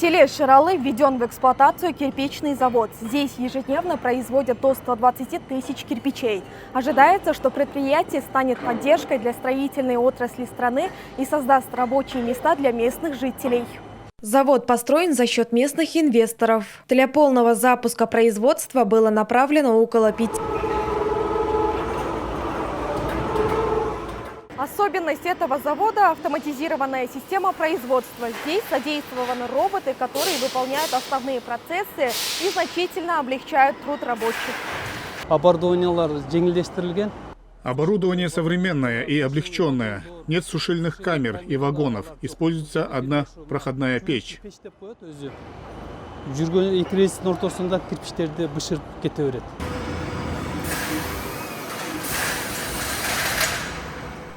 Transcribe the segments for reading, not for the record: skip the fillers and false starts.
селе Ширалы введен в эксплуатацию кирпичный завод. Здесь ежедневно производят до 120 тысяч кирпичей. Ожидается, что предприятие станет поддержкой для строительной отрасли страны и создаст рабочие места для местных жителей. Завод построен за счет местных инвесторов. Для полного запуска производства было направлено около 5. Особенность этого завода – автоматизированная система производства. Здесь задействованы роботы, которые выполняют основные процессы и значительно облегчают труд рабочих. Оборудование современное и облегченное. Нет сушильных камер и вагонов. Используется одна проходная печь.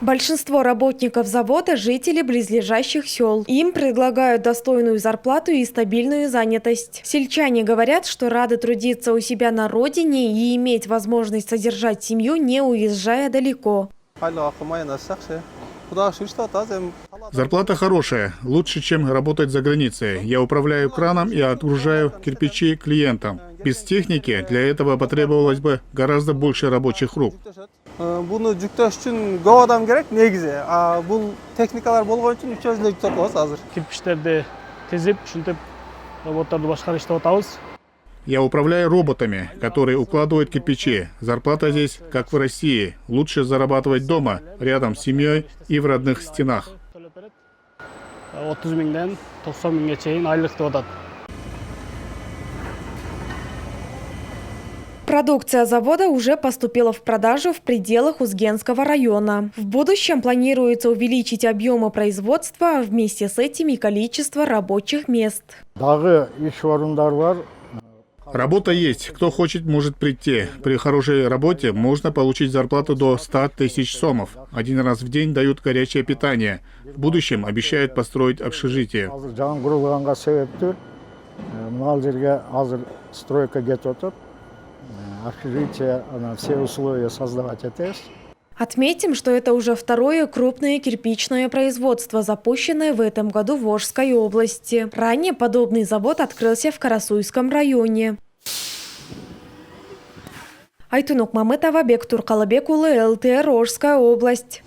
Большинство работников завода – жители близлежащих сел. Им предлагают достойную зарплату и стабильную занятость. Сельчане говорят, что рады трудиться у себя на родине и иметь возможность содержать семью, не уезжая далеко. Зарплата хорошая, лучше, чем работать за границей. Я управляю краном и отгружаю кирпичи клиентам. Без техники для этого потребовалось бы гораздо больше рабочих рук. Bunu жүктөш үчүн көп адам керек негизи. Бул техникалар болгон үчүн 3 өзүлө жүктөп коебуз азыр. Кирпичтерди тизип, ушинтип роботторду башкарып иштеп атабыз. Я управляю роботами, которые укладывают кирпичи. Зарплата здесь, как в России. Лучше зарабатывать дома, рядом с семьей и в родных стенах. 30 миңден 90 миңге чейин айлык деп атат. Продукция завода уже поступила в продажу в пределах Узгенского района. В будущем планируется увеличить объемы производства, а вместе с этим и количество рабочих мест. Работа есть. Кто хочет, может прийти. При хорошей работе можно получить зарплату до 100 тысяч сомов. Один раз в день дают горячее питание. В будущем обещают построить общежитие. Все условия создавать АТС. Отметим, что это уже второе крупное кирпичное производство, запущенное в этом году в Волжской области. Ранее подобный завод открылся в Карасуйском районе. Айтунук Мамытова, Бек Туркалыбек улы, ЛТР, Волжская область.